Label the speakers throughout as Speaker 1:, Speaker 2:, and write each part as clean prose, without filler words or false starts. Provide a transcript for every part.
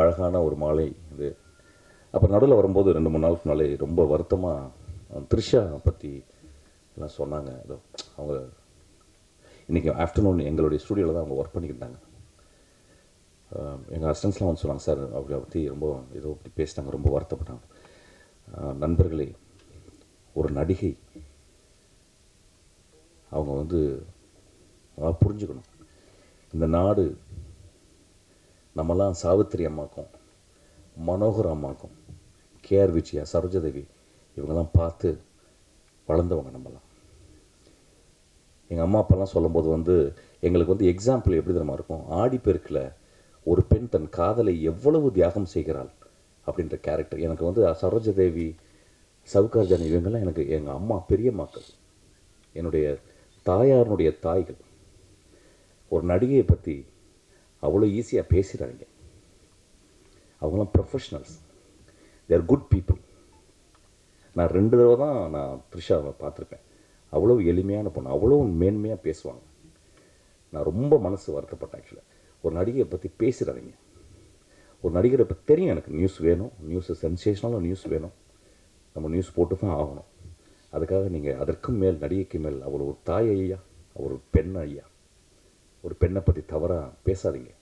Speaker 1: அழகான ஒரு மாலை இது. அப்போ நடுவில் வரும்போது 2-3 நாளுக்கு முன்னாலே ரொம்ப வருத்தமாக த்ரிஷா பற்றி எல்லாம் சொன்னாங்க. ஏதோ அவங்க இன்றைக்கி ஆஃப்டர்நூன் எங்களுடைய ஸ்டூடியோவில் தான் அவங்க ஒர்க் பண்ணிக்கிட்டாங்க. எங்கள் அசிஸ்டன்ஸ்லாம் வந்து சொன்னாங்க, சார் அவங்கள பற்றி ரொம்ப ஏதோ இப்படி பேசிட்டாங்க, ரொம்ப வருத்தப்பட்டாங்க. நண்பர்களே, ஒரு நடிகை அவங்க வந்து புரிஞ்சுக்கணும். இந்த நாடு நம்மலாம் சாவித்திரி அம்மாக்கும் மனோகர் அம்மாக்கும் கேஆர் விஜயா, சரோஜாதேவி இவங்கெல்லாம் பார்த்து வளர்ந்தவங்க நம்மலாம். எங்கள் அம்மா அப்பாலாம் சொல்லும்போது வந்து எங்களுக்கு வந்து எக்ஸாம்பிள் எப்படி தெரியுமா இருக்கும், ஆடிப்பெருக்கில் ஒரு பெண் தன் காதலை எவ்வளவு தியாகம் செய்கிறாள் அப்படின்ற கேரக்டர். எனக்கு வந்து சரோஜாதேவி, சவுகார்ஜானி இவங்கெல்லாம் எனக்கு எங்கள் அம்மா பெரியம்மாக்கள், என்னுடைய தாயாரனுடைய தாய்கள். ஒரு நடிகையை பற்றி அவ்வளோ ஈஸியாக பேசுகிறாங்க. அவங்களாம் ப்ரொஃபஷ்னல்ஸ், தேர் குட் பீப்புள். நான் 2 தடவை தான் நான் த்ரிஷாவை பார்த்துருப்பேன். அவ்வளோ எளிமையான பொண்ணு, அவ்வளோ மேன்மையாக பேசுவாங்க. நான் ரொம்ப மனசு வருத்தப்பட்டேன். ஆக்சுவலாக ஒரு நடிகையை பற்றி பேசுகிறாங்க. ஒரு நடிகரை பற்றி தெரியும் எனக்கு, நியூஸ் வேணும், நியூஸு சென்சேஷனலாக நியூஸ் வேணும், நம்ம நியூஸ் போட்டு தான் ஆகணும். அதுக்காக நீங்கள் அதற்கும் மேல் நடிகைக்கு மேல் அவ்வளோ ஒரு தாய் ஐயா, ஒரு பெண் ஐயா, ஒரு பெண்ணை பற்றி தவறாக பேசாதீங்க.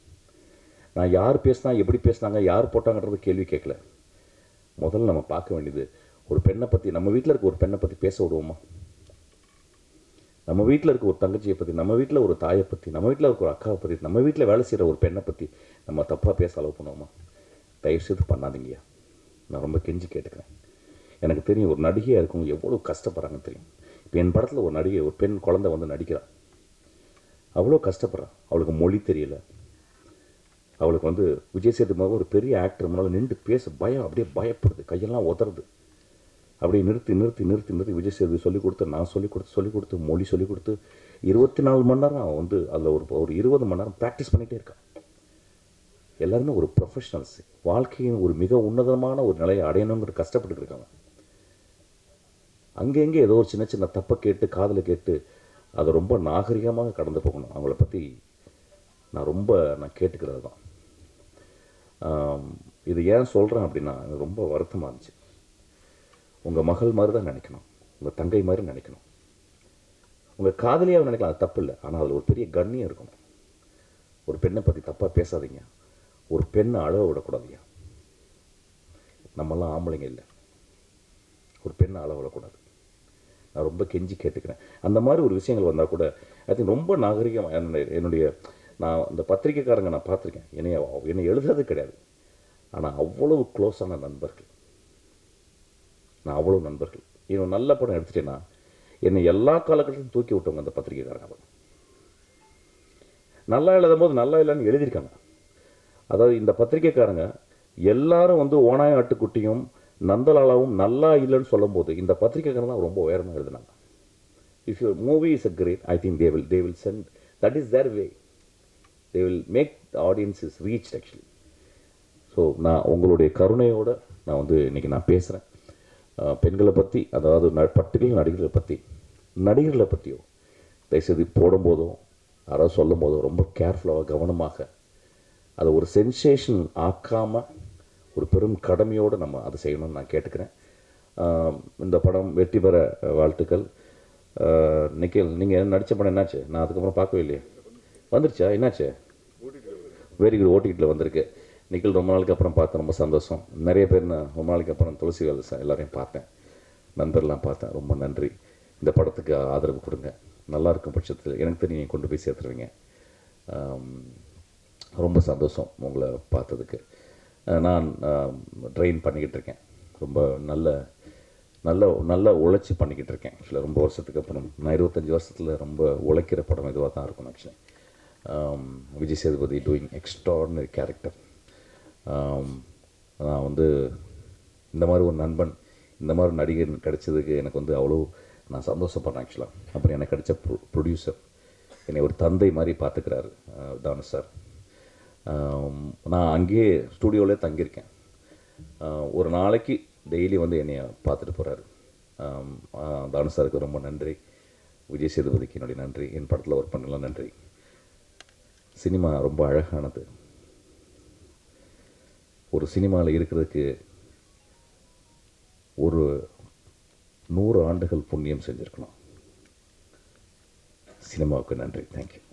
Speaker 1: நான் யார் பேசினா, எப்படி பேசினாங்க, யார் போட்டாங்கன்றது கேள்வி கேட்கல. முதல்ல நம்ம பார்க்க வேண்டியது ஒரு பெண்ணை பற்றி, நம்ம வீட்டில் இருக்க ஒரு பெண்ணை பற்றி பேச விடுவோமா? நம்ம வீட்டில் இருக்க ஒரு தங்கச்சியை பற்றி, நம்ம வீட்டில் ஒரு தாயை பற்றி, நம்ம வீட்டில் இருக்க ஒரு அக்காவை பற்றி, நம்ம வீட்டில் வேலை செய்கிற ஒரு பெண்ணை பற்றி நம்ம தப்பாக பேச அலோவ் பண்ணுவோமா? தயவுசெய்து பண்ணாதீங்கய்யா. நான் ரொம்ப கெஞ்சி கேட்டுக்கிறேன். எனக்கு தெரியும் ஒரு நடிகையாக இருக்கவங்க எவ்வளோ கஷ்டப்படுறாங்கன்னு தெரியும். இப்போ என் படத்தில் ஒரு நடிகை, ஒரு பெண் குழந்தை வந்து நடிக்கிறாள். அவ்வளோ கஷ்டப்படுறான். அவளுக்கு மொழி தெரியல. அவளுக்கு வந்து விஜய் சேதுபதி ஒரு பெரிய ஆக்டர் முன்னால் நின்று பேச பயம், அப்படியே பயப்படுது, கையெல்லாம் உதறது. அப்படியே நிறுத்தி விஜய் சேதுபதி சொல்லிக் கொடுத்து, நான் சொல்லிக் கொடுத்து மொழி சொல்லிக் கொடுத்து 24 மணி நேரம் அவன் வந்து அதில் ஒரு 20 மணி நேரம் ப்ராக்டிஸ் பண்ணிகிட்டே இருக்கான். எல்லாருமே ஒரு ப்ரொஃபஷனல்ஸ், வாழ்க்கையின் ஒரு மிக உன்னதமான ஒரு நிலையை அடையணுங்கிற கஷ்டப்பட்டு இருக்காங்க. அங்கங்கே ஏதோ ஒரு சின்ன சின்ன தப்பை கேட்டு, காதலை கேட்டு அதை ரொம்ப நாகரிகமாக கடந்து போகணும். அவங்கள பற்றி நான் கேட்டுக்கிறது தான். இது ஏன் சொல்கிறேன் அப்படின்னா, எனக்கு ரொம்ப வருத்தமாக இருந்துச்சு. உங்கள் மகள் மாதிரி தான் நினைக்கணும், உங்கள் தங்கை மாதிரி நினைக்கணும், உங்கள் காதலியாக நினைக்கலாம், அது தப்பு இல்லை. ஆனால் அதில் ஒரு பெரிய கண்ணியம் இருக்கணும். ஒரு பெண்ணை பற்றி தப்பாக பேசாதீங்க. ஒரு பெண்ணை அழக விடக்கூடாதுங்க. நம்மெல்லாம் ஆம்பளைங்க இல்லை, ஒரு பெண்ணை அழ விடக்கூடாது. நான் ரொம்ப கெஞ்சி கேட்டுக்கிறேன். அந்த மாதிரி ஒரு விஷயங்கள் வந்தால் கூட ஐ திங்க் ரொம்ப நாகரிகமாக என்னுடைய நான் இந்த பத்திரிக்கைக்காரங்க நான் பார்த்துருக்கேன். என்னை எழுதுறது கிடையாது, ஆனால் அவ்வளவு க்ளோஸான நண்பர்கள். நான் அவ்வளோ நண்பர்கள். இன்னும் நல்ல படம் எடுத்துட்டேன்னா என்னை எல்லா காலகட்டத்திலும் தூக்கி விட்டவங்க அந்த பத்திரிக்கைக்காரங்க. நல்லா எழுதும் போது நல்லா இல்லைன்னு எழுதியிருக்காங்க. அதாவது இந்த பத்திரிக்கைக்காரங்க எல்லாரும் வந்து ஓனாய் ஆட்டுக்குட்டியும் நந்தலாலாவும் நல்லா இல்லைன்னு சொல்லும் போது இந்த பத்திரிக்கைக்காரங்க தான் ரொம்ப உயரமாக எழுதுனாங்க. If your movie is a great, I think they will send, that is their way, they will make the audiences reached actually. So நான் உங்களுடைய கருணையோடு நான் வந்து இன்றைக்கி நான் பேசுகிறேன். பெண்களை பற்றி, அதாவது பர்டிகுலர் நடிகர்களை பற்றியோ தயவுசெய்து போடும்போதோ யாராவது சொல்லும் போதோ ரொம்ப கேர்ஃபுல்லாக கவனமாக அதை ஒரு சென்சேஷன் ஆக்காமல் ஒரு பெரும் கடமையோடு நம்ம அதை செய்யணும்னு நான் கேட்டுக்கிறேன். இந்த படம் வெற்றி பெற வாழ்த்துக்கள். நிக்கில், நீங்கள் நடித்த படம் என்னாச்சு? நான் அதுக்கப்புறம் பார்க்கவே இல்லையே. வந்துருச்சா? என்னாச்சு? வெரி குட், ஓடிடியில் வந்திருக்கு. நிக்கில் ரொம்ப நாளைக்கு அப்புறம் பார்த்தேன், ரொம்ப சந்தோஷம். நிறைய பேர் நான் ரொம்ப நாளைக்கு அப்புறம் துளசி எல்லாரையும் பார்த்தேன், நண்பர்லாம் பார்த்தேன். ரொம்ப நன்றி. இந்த படத்துக்கு ஆதரவு கொடுங்க. நல்லா இருக்கும் பட்சத்தில் எனக்கு தெரியும் நீங்கள் கொண்டு போய் சேர்த்துருவீங்க. ரொம்ப சந்தோஷம் உங்களை பார்த்ததுக்கு. நான் ட்ரெயின் பண்ணிக்கிட்டு இருக்கேன், ரொம்ப நல்ல உழைச்சி பண்ணிக்கிட்டு இருக்கேன். ஆக்சுவலாக ரொம்ப வருஷத்துக்கு அப்புறம், நான் 25 வருஷத்தில் ரொம்ப உழைக்கிற படம் இதுவாக தான் இருக்கும். Actually Vijay Sethupathi doing extraordinary character. நான் வந்து இந்த மாதிரி ஒரு நண்பன், இந்த மாதிரி நடிகர் கிடைச்சதுக்கு எனக்கு வந்து அவ்வளோ நான் சந்தோஷப்படுறேன். ஆக்சுவலாக அப்புறம் எனக்கு கிடைச்ச ப்ரொடியூசர் என்னை ஒரு தந்தை மாதிரி பார்த்துக்கிறாரு, தானு சார். நான் அங்கேயே ஸ்டூடியோவிலே தங்கியிருக்கேன். ஒரு நாளைக்கு டெய்லி வந்து என்னை பார்த்துட்டு போகிறாரு. தானு சாருக்கு ரொம்ப நன்றி. விஜய் சேதுபதிக்கு என்னுடைய நன்றி. என் படத்தில் ஒர்க் பண்ணலாம் நன்றி. சினிமா ரொம்ப அழகானது. ஒரு சினிமாவில் இருக்கிறதுக்கு ஒரு 100 ஆண்டுகள் புண்ணியம் செஞ்சுருக்கணும். சினிமாவுக்கு நன்றி. தேங்க்யூ.